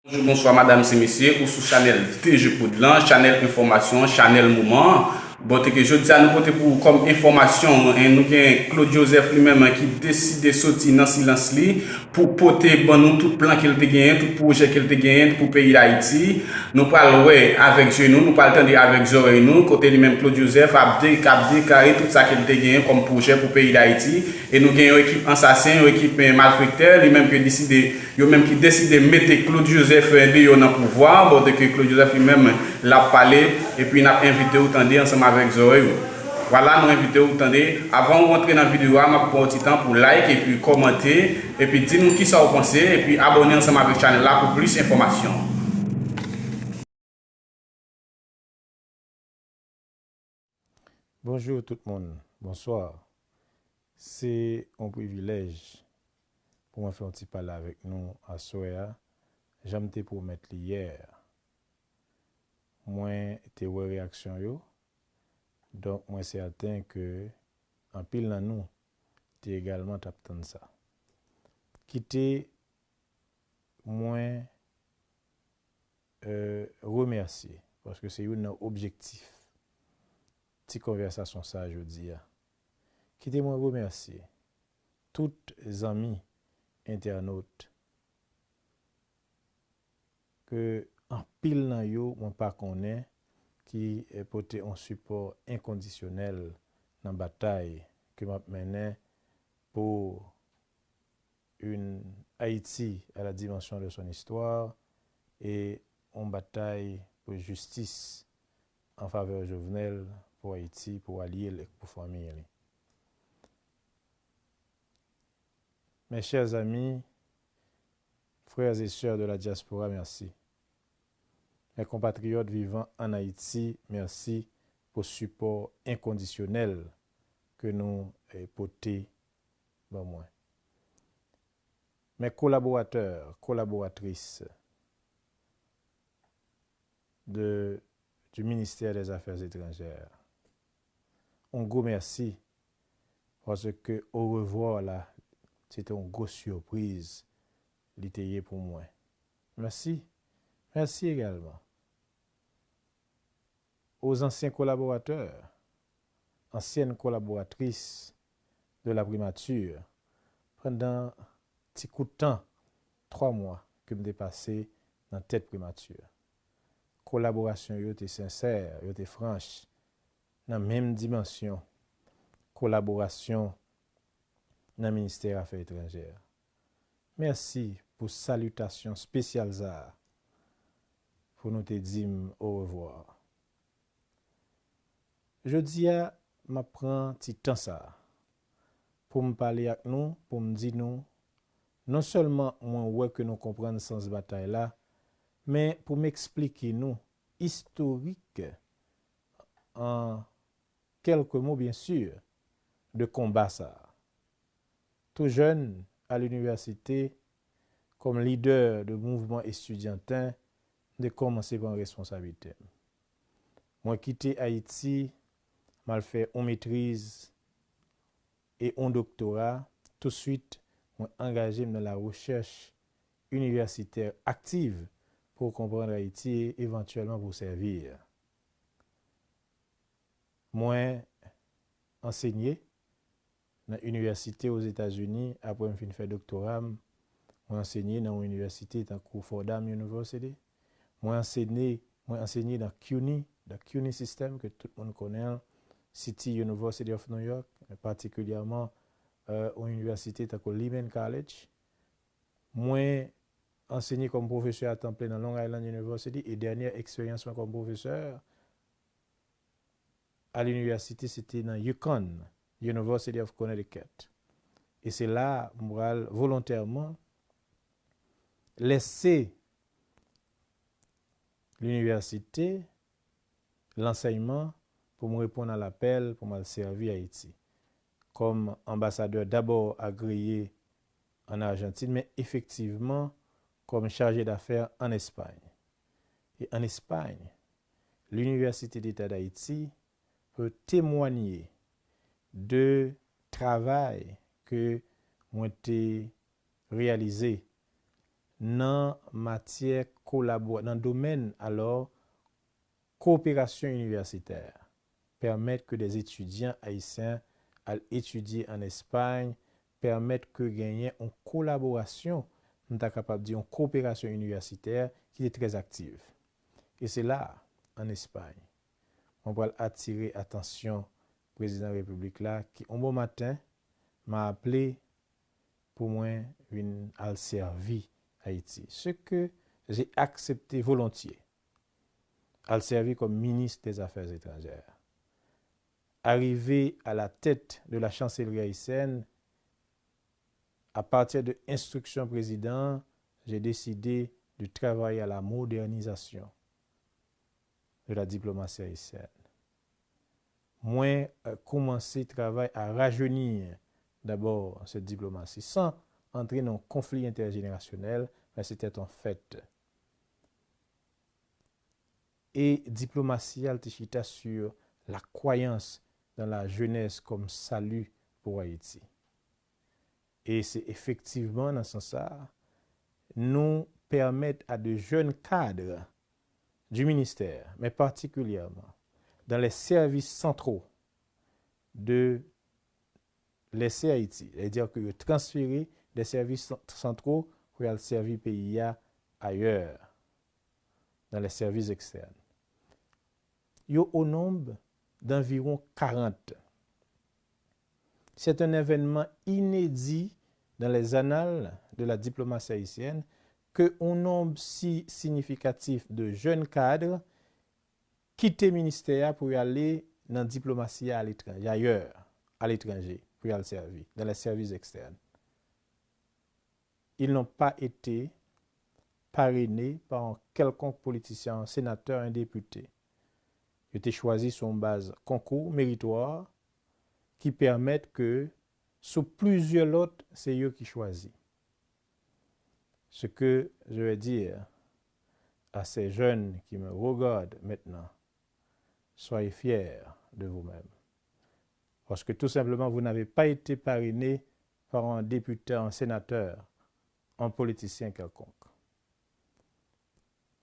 Bonjour, bonsoir madame et messieurs, ou sous Chanel TG Poudlan, Chanel Information, Chanel Moment. Bon, que je dis à nous côté pour comme information, nous avons Claude Joseph lui-même qui décide de sortir dans silence pour porter bon nous tout plan qu'il a gagné, tout projet qu'il a gagné pour le pays d'Haïti. Nous parlons avec genou, nous parlons avec oreilles nous, côté lui-même Claude Joseph a déclaré tout ça qu'il a gagné comme projet pour le pays d'Haïti. Et nous avons une équipe assassin, une équipe malfaiteur, lui-même qui décide de mettre Claude Joseph dans le pouvoir. Bon, que Claude Joseph lui-même l'a parlé et puis il a invité autant ensemble avec Zoé. Voilà, nous invitons autant avant de rentrer dans la vidéo, je vais prendre un petit temps pour like et puis commenter et puis dire nous qui ça vous pensez et puis abonner ensemble avec la chaîne là pour plus d'informations. Bonjour tout le monde, bonsoir. C'est un privilège pour moi faire un petit parler avec nous à Soya. J'aime te promettre hier. Moi, te ouais réaction yo. Donc, moi certain que en pile dans nous, te également t'attend ça. Quitter moi remercier parce que c'est un objectif. Petite conversation ça je dis. Quitter moi remercier toutes les amis internautes que en pile nan yo on pas connaît qui porté un support inconditionnel dans la bataille que m'a mené pour une Haïti à la dimension de son histoire et une bataille pour justice en faveur de Jovenel pour Haïti, pour allier et pour famille. Mes chers amis, frères et sœurs de la diaspora, merci. Mes compatriotes vivant en Haïti, merci pour le support inconditionnel que nous portez dans moi. Mes collaborateurs, collaboratrices du ministère des Affaires étrangères, un gros merci parce que au revoir là, c'était une grosse surprise l'ité pour moi. Merci. Merci également aux anciens collaborateurs, anciennes collaboratrices de la primature, pendant un petit coup de temps, 3 mois que me dépassé dans tête primature. Collaboration yo était sincère, yo était franche, dans la même dimension. Collaboration dans le ministère des Affaires étrangères. Merci pour salutation spéciale ça. Pour nous te dire au revoir. Je dis à m'apprend petit temps ça pour me parler avec nous, pour me dire nous non seulement moi ouais que nous comprenons sens bataille là, mais pour m'expliquer nous historique en quelques mots bien sûr de combat ça. Tout jeune à l'université comme leader de mouvement estudiantin de commencer par une responsabilité. Moi quitté Haïti, mal fait en maîtrise et en doctorat, tout de suite moi engagé dans la recherche universitaire active pour comprendre Haïti et éventuellement pour servir. Moi enseigné dans l'université aux États-Unis après me fin faire doctorat, moi enseigné dans une université tant que Fordham University. Moi enseigné dans CUNY, le CUNY system que tout le monde connaît, City University of New York, particulièrement aux universités tant que Lehman College. Moi enseigné comme professeur à temps plein dans Long Island University et dernière expérience comme professeur à l'université c'était dans Yukon, University of Connecticut. Et c'est là moi volontairement laisser l'université, l'enseignement pour me répondre à l'appel pour me servir à Haïti. Comme ambassadeur d'abord agréé en Argentine, mais effectivement comme chargé d'affaires en Espagne. Et en Espagne, l'Université d'État d'Haïti peut témoigner de travail que moi été réalisé dans matière dans domaine alors coopération universitaire, permettre que des étudiants haïtiens aillent étudier en Espagne, permettre que gagner une collaboration, nous sommes capables de dire une coopération universitaire qui est très active. Et c'est là, en Espagne, on va attirer attention président de la République là, qui un bon matin m'a appelé pour moi une al servi Haïti. Ce que j'ai accepté volontiers, al servi comme ministre des Affaires étrangères. Arrivé à la tête de la chancellerie haïtienne, à partir de instructions président, j'ai décidé de travailler à la modernisation de la diplomatie haïtienne. Moi, commencer le travail à rajeunir d'abord cette diplomatie sans entrer dans un conflit intergénérationnel, mais c'était un fait. Et diplomatie altichita sur la croyance dans la jeunesse comme salut pour Haïti. Et c'est effectivement dans ce sens-là, nous permettre à de jeunes cadres du ministère, mais particulièrement dans les services centraux de laisser Haïti, c'est-à-dire que transférer des services centraux pour aller servir le pays ailleurs, dans les services externes. Il y a au nombre d'environ 40. C'est un événement inédit dans les annales de la diplomatie haïtienne que un nombre si significatif de jeunes cadres quittent le ministère pour aller dans la diplomatie à l'étranger, ailleurs, à l'étranger, pour aller servir, dans les services externes. Ils n'ont pas été parrainés par un quelconque politicien, un sénateur, un député. Ils ont été choisis sur une base concours méritoire qui permettent que, sous plusieurs autres, c'est eux qui choisissent. Ce que je vais dire à ces jeunes qui me regardent maintenant, soyez fiers de vous-même. Parce que tout simplement, vous n'avez pas été parrainé par un député, un sénateur, un politicien quelconque.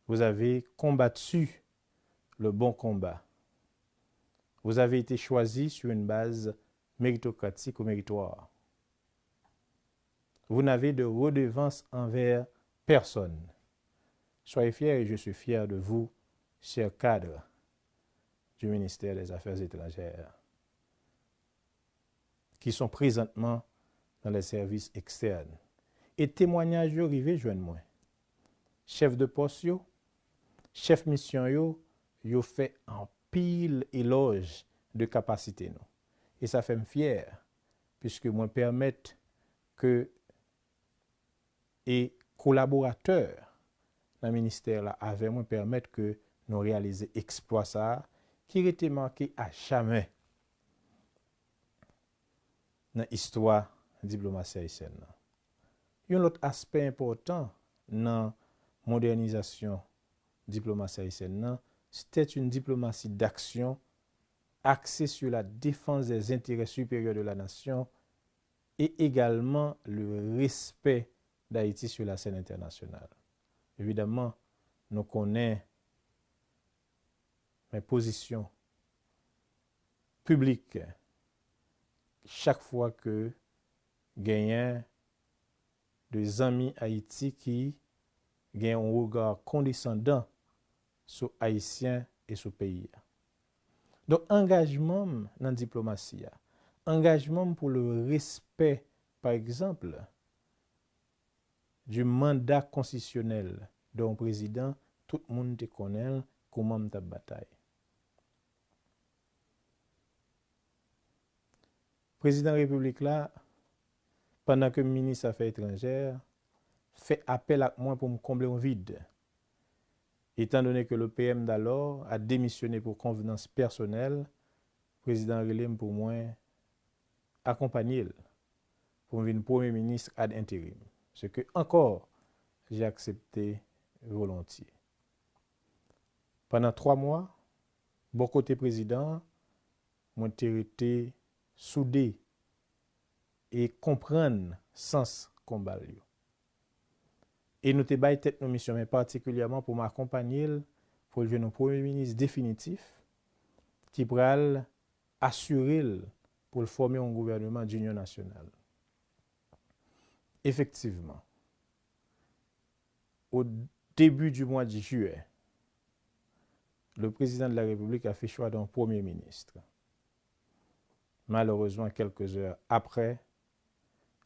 Vous avez combattu le bon combat. Vous avez été choisi sur une base méritocratique ou méritoire. Vous n'avez de redevance envers personne. Soyez fiers et je suis fier de vous, chers cadres du ministère des Affaires étrangères, qui sont présentement dans les services externes. Et témoignages arrivés, joignez-moi. Chef de poste, chef mission, yo fait en pile éloge de capacité nous. Et ça fait me fier, puisque moi permettre que et collaborateurs dans le ministère là avec moi permettre que nous réaliser exploit ça qui était marqué à jamais dans l'histoire de la diplomatie haïtienne. Il y a un autre aspect important dans la modernisation de la diplomatie haïtienne, c'était une diplomatie d'action axée sur la défense des intérêts supérieurs de la nation et également le respect d'Haïti sur la scène internationale. Évidemment, nous connaissons mes positions publiques chaque fois que gagnent des amis Haïti qui gagnent un regard condescendant sur Haïtiens et sur le pays. Donc, engagement dans la diplomatie, engagement pour le respect, par exemple, du mandat constitutionnel d'un président, tout le monde te connaît comment ta bataille. Président de la République là, pendant que le ministre des Affaires étrangères fait appel à moi pour me combler un vide. Étant donné que le PM d'alors a démissionné pour convenance personnelle, le président Relem pour moi accompagner pour devenir premier ministre ad intérim. Ce que encore j'ai accepté volontiers. Pendant 3 mois, bon côté président, moi été soudé et comprendre sens combat. Et nous te bail tête nos missions, mais particulièrement pour m'accompagner pour le premier ministre définitif qui pourra assurer pour former un gouvernement d'union nationale. Effectivement, au début du mois de juillet, le président de la République a fait choix d'un premier ministre. Malheureusement, quelques heures après,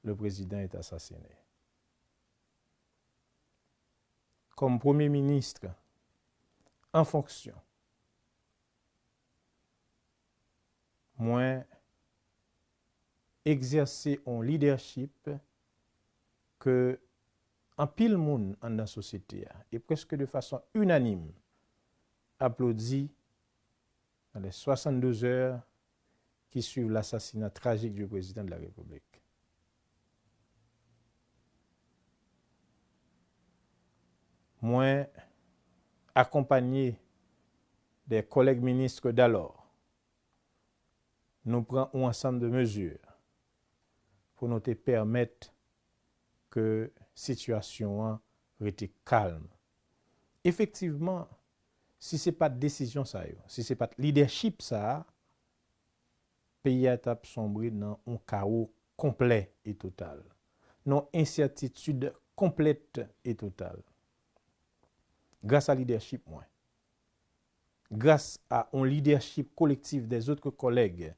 le président est assassiné. Comme premier ministre en fonction, moi, exercer un leadership que en pile monde dans la société et presque de façon unanime applaudi dans les 62 heures qui suivent l'assassinat tragique du président de la République. Moi, accompagné des collègues ministres d'alors, nous prenons un ensemble de mesures pour nous permettre que la situation reste calme. Effectivement, si ce n'est pas de décision, si ce n'est pas de leadership, le pays a sombré dans un chaos complet et total, dans une incertitude complète et totale. Grâce à leadership, moi, grâce à un leadership collectif des autres collègues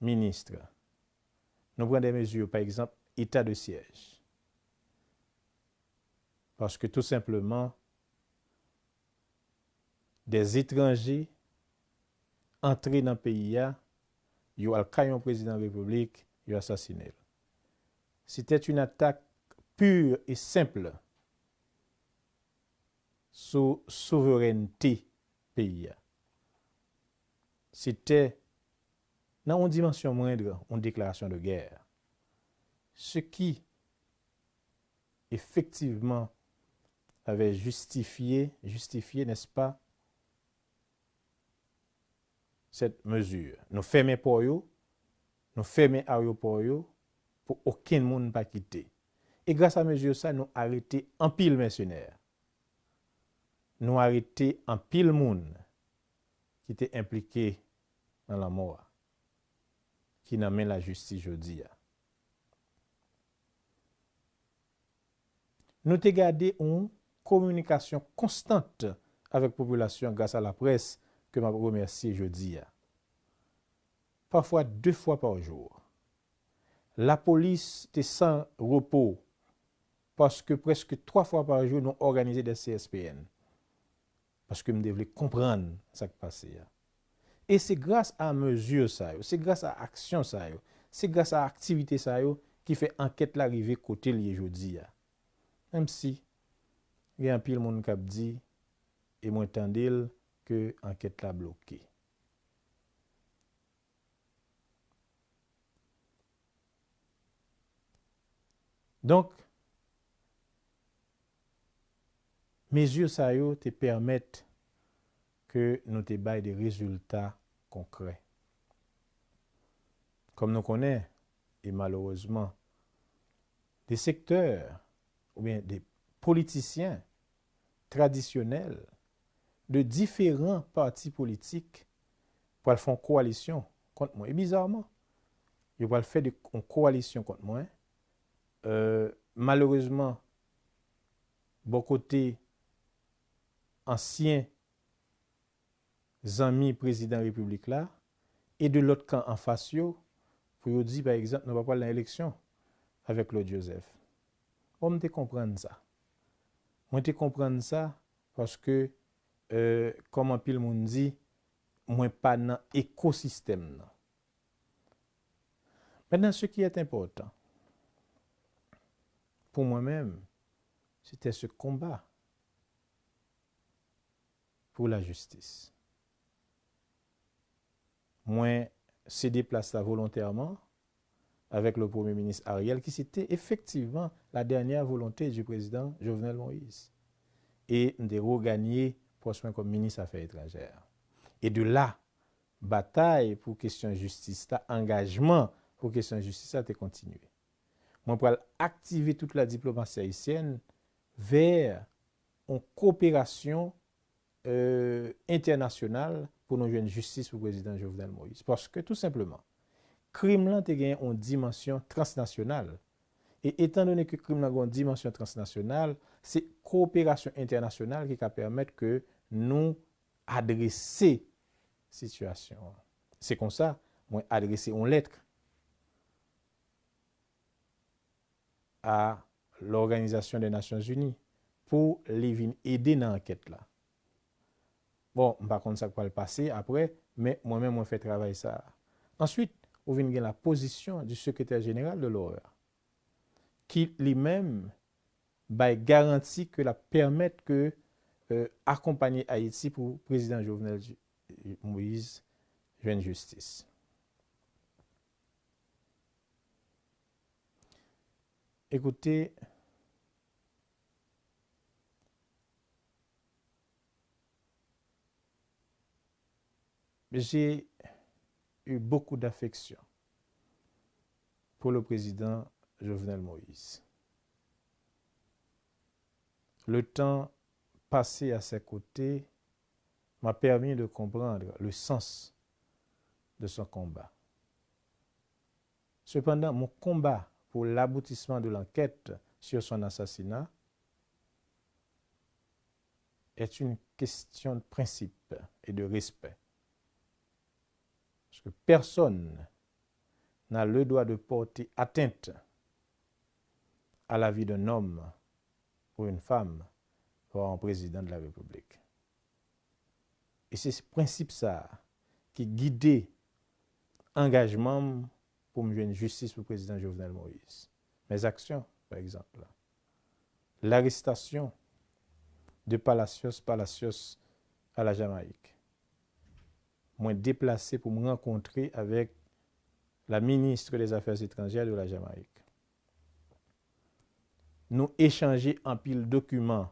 ministres, nous prenons des mesures, par exemple, état de siège. Parce que tout simplement, des étrangers entrés dans le pays, ils ont le président de la République, ils ont assassiné. C'était une attaque pure et simple sur la souveraineté pays. C'était, dans une dimension moindre, une déclaration de guerre. Ce qui, effectivement, avait justifié, n'est-ce pas, cette mesure. Nous fermons pour eux, nous fermons l'aéroport pour aucun monde pas quitter. Et grâce à mesure ça, nous arrêté en pile mercenaires. Nous arrêté en pile monde qui était impliqué dans la mort, qui n'a même la justice jeudi. Nous avons gardé une communication constante avec la population grâce à la presse que je remercie jeudi. Parfois 2 fois par jour. La police était sans repos parce que presque 3 fois par jour, nous organisons des CSPN. Parce que nous devons comprendre ce qui passe. Et c'est grâce à mesure ça, c'est grâce à action ça, c'est grâce à activité ça qui fait enquête l'arrivée côté lié jeudi. Même si il y a un pile monde qui a dit et moi entendil que enquête la bloquée. Donc mesures ça te permettent que nous te bail des résultats concrets. Comme nous connaissons, et malheureusement, des secteurs ou bien des politiciens traditionnels de différents partis politiques pour faire une coalition contre moi. Et bizarrement, ils vont faire une coalition contre moi. Malheureusement, bon côté anciens amis président de la République là, et de l'autre camp en face, pour dire par exemple, nous ne va pas l'élection avec Claude Joseph. On te comprendre ça. On te comprendre ça parce que, comme un pile monde dit, moi pas dans l'écosystème. Maintenant, ce qui est important, pour moi-même, c'était ce combat pour la justice. Moi, cédé place là volontairement avec le Premier ministre Ariel, qui c'était effectivement la dernière volonté du président Jovenel Moïse. Et de regagner poste comme ministre des Affaires étrangères. Et de là, bataille pour question de justice, engagement pour question de justice, ça a continué. moi pour activer toute la diplomatie haïtienne vers une coopération internationale pour nous jouer une justice pour le président Jovenel Moïse. Parce que tout simplement, crime là te gagne une dimension transnationale. Et étant donné que crime là a une dimension transnationale, c'est coopération internationale qui va permettre que nous adresser situation. C'est comme ça, moi adresser une lettre à l'Organisation des Nations Unies pour les aider dans l'enquête là. Bon, par contre, ça va le passer après, mais moi-même, je fais travail ça. Ensuite, on vient la position du secrétaire général de l'OEA, qui lui-même garantit que la permettre que accompagner Haïti pour le président Jovenel Moïse joigne justice. Écoutez, j'ai eu beaucoup d'affection pour le président Jovenel Moïse. Le temps passé à ses côtés m'a permis de comprendre le sens de son combat. Cependant, mon combat pour l'aboutissement de l'enquête sur son assassinat est une question de principe et de respect. Parce que personne n'a le droit de porter atteinte à la vie d'un homme ou une femme ou un président de la République. Et c'est ce principe ça qui guidait l'engagement pour me joindre justice pour le président Jovenel Moïse. Mes actions, par exemple. L'arrestation de Palacios à la Jamaïque. Moi déplacé pour me rencontrer avec la ministre des Affaires étrangères de la Jamaïque. Nous échanger en pile documents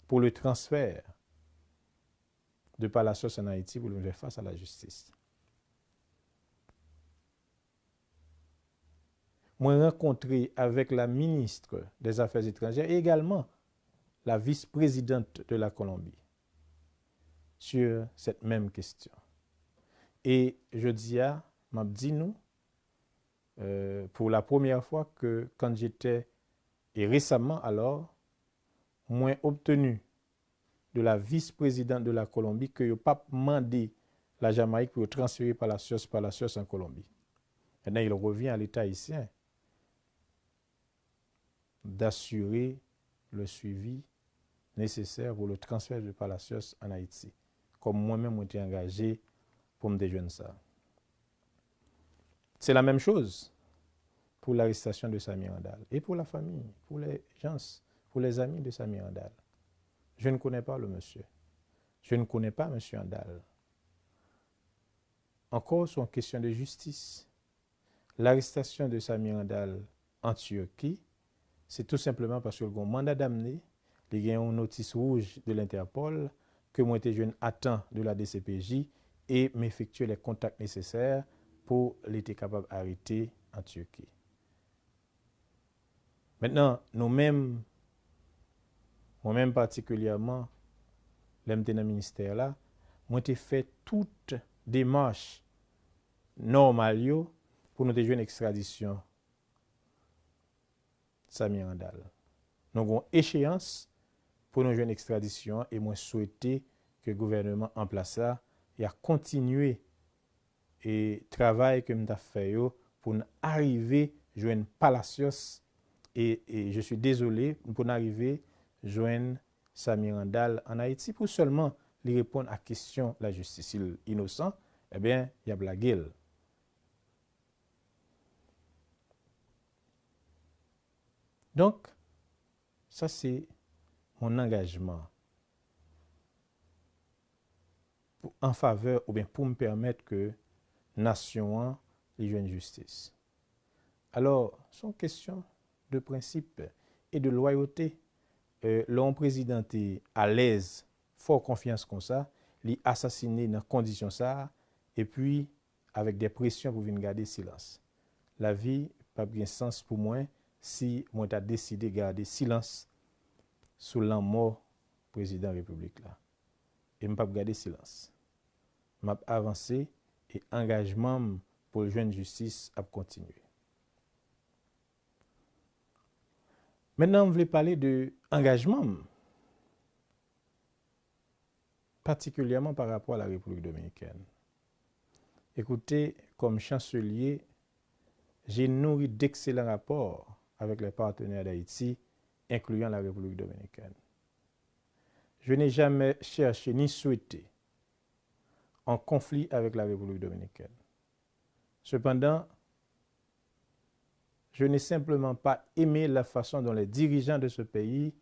pour le transfert de Palacios en Haïti pour le faire face à la justice. Moi rencontré avec la ministre des Affaires étrangères et également la vice-présidente de la Colombie sur cette même question. Et je dis à m'a dit nous pour la première fois que quand j'étais et récemment alors moi obtenu de la vice-présidente de la Colombie que yo pas demandé la Jamaïque pour transférer Palacios en Colombie. Maintenant il revient à l'État haïtien d'assurer le suivi nécessaire pour le transfert de Palacios en Haïti. Comme moi-même, j'ai été engagé pour me déjeuner ça. C'est la même chose pour l'arrestation de Samir Andal et pour la famille, pour les gens, pour les amis de Samir Andal. Je ne connais pas le monsieur. Je ne connais pas M. Andal. Encore sur une question de justice. L'arrestation de Samir Andal en Turquie, c'est tout simplement parce que le mandat d'amener, il y a une notice rouge de l'Interpol que moi été jeune attend de la DCPJ et m'effectuer les contacts nécessaires pour l'être capable d'arrêter en Turquie. Maintenant, nous-mêmes, moi-même particulièrement, l'MT dans le ministère là, moi j'ai fait toute démarche normale pour nous jouer une extradition Samir Andal. Nous avons une échéance pour nous jouer une extradition et moi souhaiter que le gouvernement en place ça et à continuer et travail que nous avons fait pour arriver à joindre Palacios et je suis désolé pour arriver à joindre Samir Andal en Haïti pour seulement lui répondre à la question de la justice. S'il est innocent, eh bien, il y a blagué. Donc, ça c'est mon engagement en faveur ou bien pour me permettre que la nation ait une justice. Alors, c'est une question de principe et de loyauté. L'homme président est à l'aise, fort confiance comme ça, il assassiné dans conditions ça, et puis avec des pressions pour venir garder silence. La vie n'a pas bien sens pour moi si moi t'a décidé de garder silence sous la mort président de la République là. Et m'pas garder silence. M'a avancé et engagement pour le joindre justice a continué. Maintenant, on voulait parler de engagement, particulièrement par rapport à la République dominicaine. Écoutez, comme chancelier, j'ai nourri d'excellents rapports avec les partenaires d'Haïti, incluant la République dominicaine. Je n'ai jamais cherché ni souhaité en conflit avec la République dominicaine. Cependant, je n'ai simplement pas aimé la façon dont les dirigeants de ce pays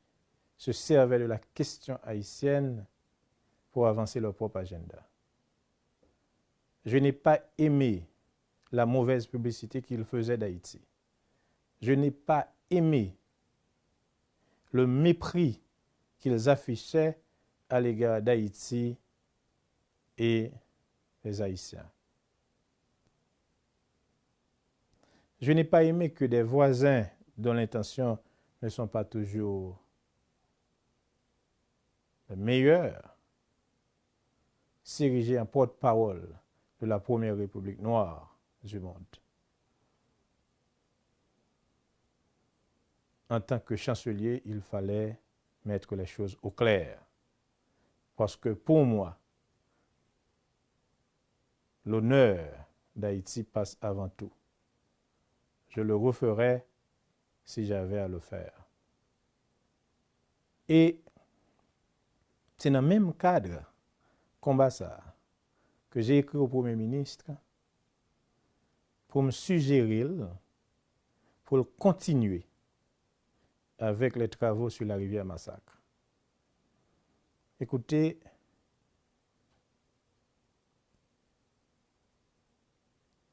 se servaient de la question haïtienne pour avancer leur propre agenda. Je n'ai pas aimé la mauvaise publicité qu'ils faisaient d'Haïti. Je n'ai pas aimé le mépris qu'ils affichaient à l'égard d'Haïti et les Haïtiens. Je n'ai pas aimé que des voisins dont l'intention ne sont pas toujours les meilleures s'érigeaient en porte-parole de la première république noire du monde. En tant que chancelier, il fallait mettre les choses au clair. Parce que pour moi, l'honneur d'Haïti passe avant tout. Je le referais si j'avais à le faire. Et c'est dans le même cadre, combat ça, que j'ai écrit au Premier ministre pour me suggérer, pour continuer avec les travaux sur la rivière Massacre. Écoutez,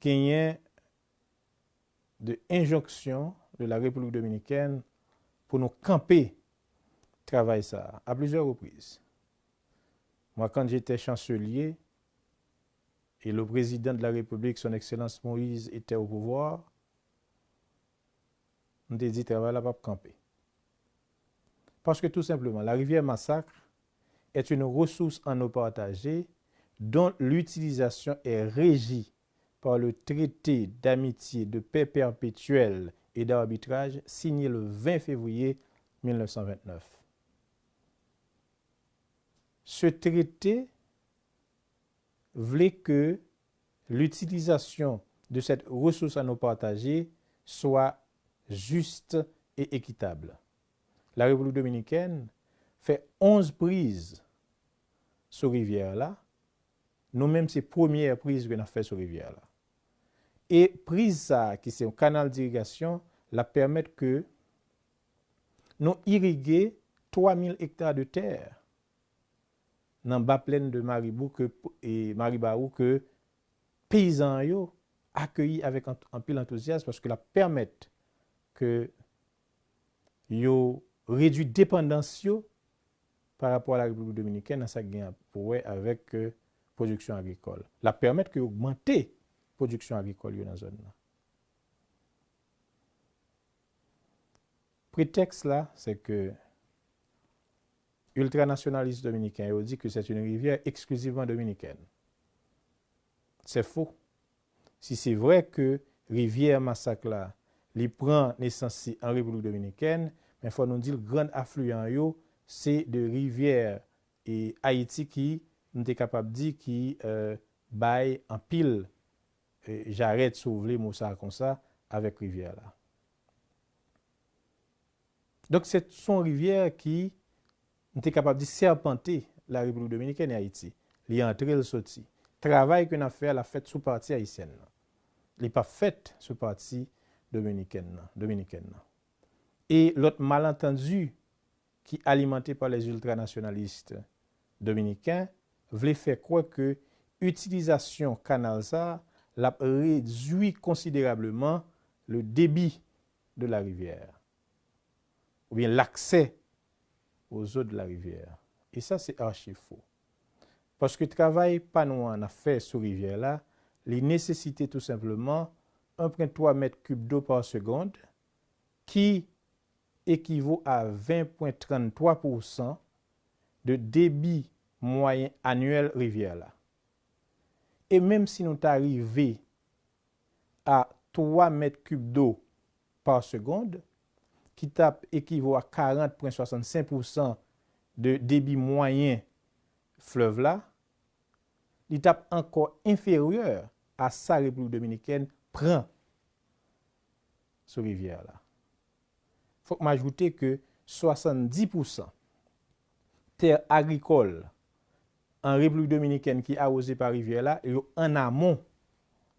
qu'il y ait de injonction de la République dominicaine pour nous camper travail ça à plusieurs reprises. Moi, quand j'étais chancelier et le président de la République, son Excellence Moïse, était au pouvoir, on a dit travail là pas camper. Parce que tout simplement, la rivière Massacre est une ressource en eau partagée dont l'utilisation est régie par le traité d'amitié, de paix perpétuelle et d'arbitrage signé le 20 février 1929. Ce traité voulait que l'utilisation de cette ressource en eau partagée soit juste et équitable. La République dominicaine fait 11 prises sur rivière-là. Nous-mêmes, c'est la première prise qu'on a fait sur rivière-là. Et prise ça, qui c'est un canal d'irrigation, la permet que nous irriguer 3000 hectares de terre dans la bas plaine de Maribaou que paysans yo accueilli avec un pile enthousiasme parce que la permet que yo réduit dépendance par rapport à la République dominicaine dans sa gain pour avec production agricole. La permet que augmenter production agricole dans la zone là. Prétexte là, c'est que ultranationalistes dominicains ont dit que c'est une rivière exclusivement dominicaine. C'est faux. Si c'est vrai que rivière Massacre là, il prend naissance en République dominicaine, mais il faut nous dire le grand affluent yo, c'est de rivière et Haïti qui nous est capable de dire qui baille en pile. J'arrête s'ouvrir Moussa comme ça avec rivière là. Donc c'est son rivière qui nous est capable de serpenter la République dominicaine et Haïti. Il est entré le sorti. Travail qu'on a fait, la fête sous partie haïtienne. Il n'est pas fait sous partie dominicaine. Et l'autre malentendu qui est alimenté par les ultranationalistes dominicains voulait faire croire que l'utilisation canal ça l'a réduit considérablement le débit de la rivière ou bien l'accès aux eaux de la rivière. Et ça, c'est archi faux. Parce que le travail pas nous en a fait sur la rivière là, il nécessitait tout simplement 1,3 mètre cube d'eau par seconde qui équivaut à 20,33% de débit moyen annuel rivière là. Et même si nous arrivons à 3 mètres cubes d'eau par seconde, qui équivaut à 40,65% de débit moyen fleuve là, il tape encore inférieur à sa République dominicaine prend sur rivière là. Faut que m'ajouter que 70% terre agricole en République dominicaine qui est arrosée par rivière là et en amont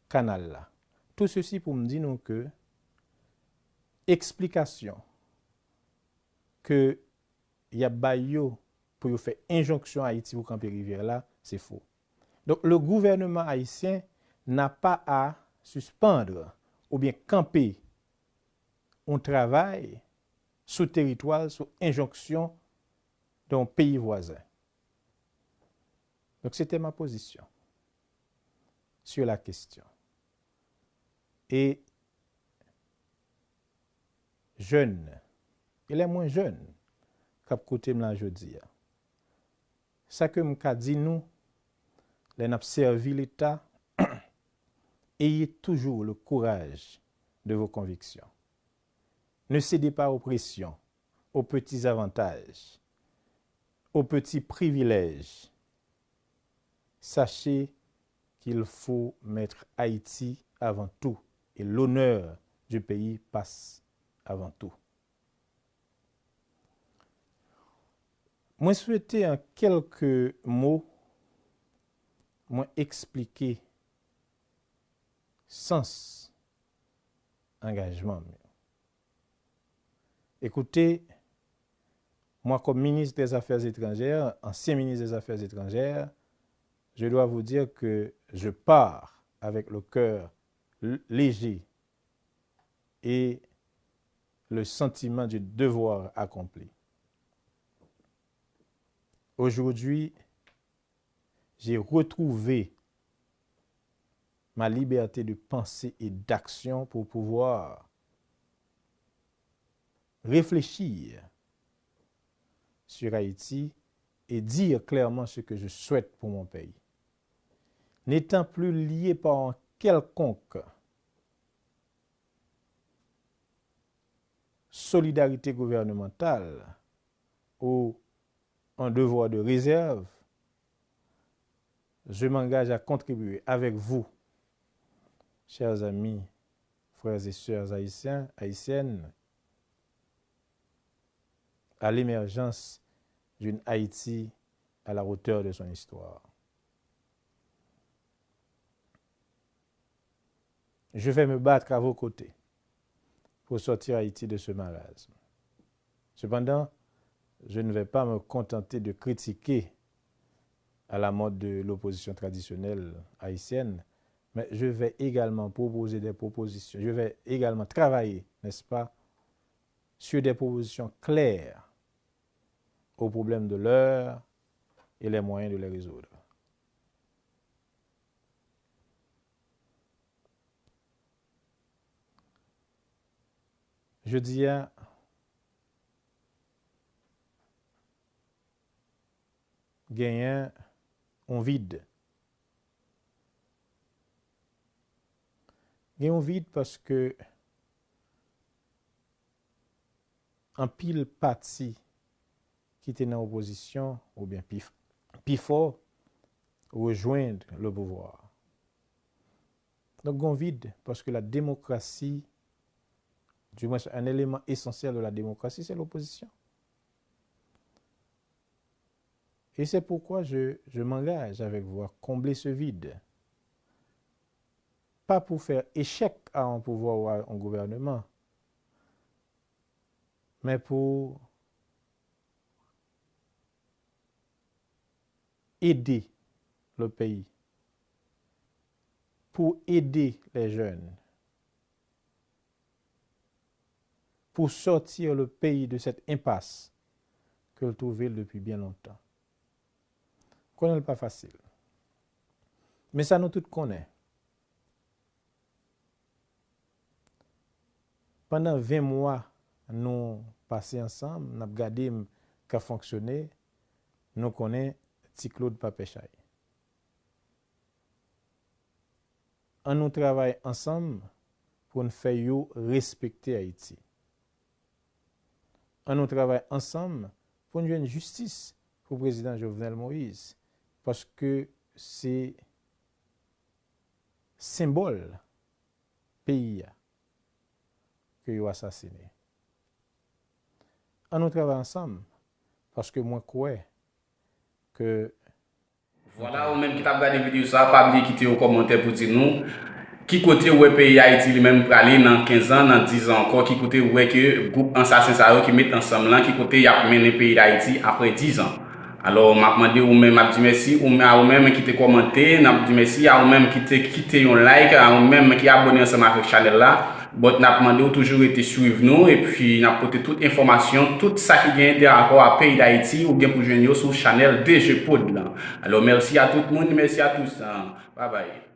canal là. Tout ceci pour me dire nous que explication que y a bayo pour faire injonction à Haïti pour camper rivière là, c'est faux. Donc le gouvernement haïtien n'a pas à suspendre ou bien camper un travail sous territoire, sous injonction d'un pays voisin. Donc c'était ma position sur la question. Et jeunes, il est moins jeune qu'à côté là jodi. Ça que m'ka dit nous, les n'a servi l'État, ayez toujours le courage de vos convictions. Ne cédez pas aux pressions, aux petits avantages, aux petits privilèges. Sachez qu'il faut mettre Haïti avant tout et l'honneur du pays passe avant tout. Moi souhaiter en quelques mots moi expliquer sens engagement. Écoutez, moi comme ministre des Affaires étrangères, ancien ministre des Affaires étrangères, je dois vous dire que je pars avec le cœur léger et le sentiment du devoir accompli. Aujourd'hui, j'ai retrouvé ma liberté de pensée et d'action pour pouvoir réfléchir sur Haïti et dire clairement ce que je souhaite pour mon pays. N'étant plus lié par un quelconque solidarité gouvernementale ou un devoir de réserve, je m'engage à contribuer avec vous, chers amis, frères et sœurs haïtiens, haïtiennes, à l'émergence d'une Haïti à la hauteur de son histoire. Je vais me battre à vos côtés pour sortir Haïti de ce marasme. Cependant, je ne vais pas me contenter de critiquer à la mode de l'opposition traditionnelle haïtienne, mais je vais également proposer des propositions. Je vais également travailler, n'est-ce pas, sur des propositions claires aux problèmes de l'heure et les moyens de les résoudre. Je dis gagner un vide. Il y a un vide parce que en pile parti qui était dans l'opposition, ou bien plus fort, rejoindre le pouvoir. Donc, il y a un vide parce que la démocratie, du moins un élément essentiel de la démocratie, c'est l'opposition. Et c'est pourquoi je m'engage avec vous à combler ce vide. Pas pour faire échec à un pouvoir ou à un gouvernement, mais pour aider le pays, pour aider les jeunes, pour sortir le pays de cette impasse que le trouve depuis bien longtemps. Connaît pas facile. Mais ça nous tous connaît. Pendant 20 mois nous passer ensemble, nous avons regardé qu'a fonctionné, nous connaissons petit Claude Papechay. On nous travaille ensemble pour nous faire respecter Haïti. On nous travaille ensemble pour nous une justice pour le président Jovenel Moïse. Parce que c'est symbole pays que vous assassiné. On nous travaille ensemble parce que moi, je crois que voilà, ou même qui t'a regardé la vidéo, ça, pas oublier quitter un commentaire pour dire nous, qui côté où le pays Haïti lui-même pour aller dans 15 ans, dans 10 ans encore, qui côté où est que le groupe assassin ça qui met ensemble là, qui côté y a mené le pays d'Haïti après 10 ans. Alors, m'a demandé ou même m'a dit merci, ou même qui t'a commenté, m'a dit merci, à ou même qui t'a quitté un like, à ou même qui abonné ensemble avec channel là. But n'a demandé ou toujours été suivre nous et puis n'a porté toute information, tout ça qui vient de rapport à pays d'Haïti ou bien pour joindre sur channel DG Pod là. Alors merci à tout le monde, merci à tous. Bye bye.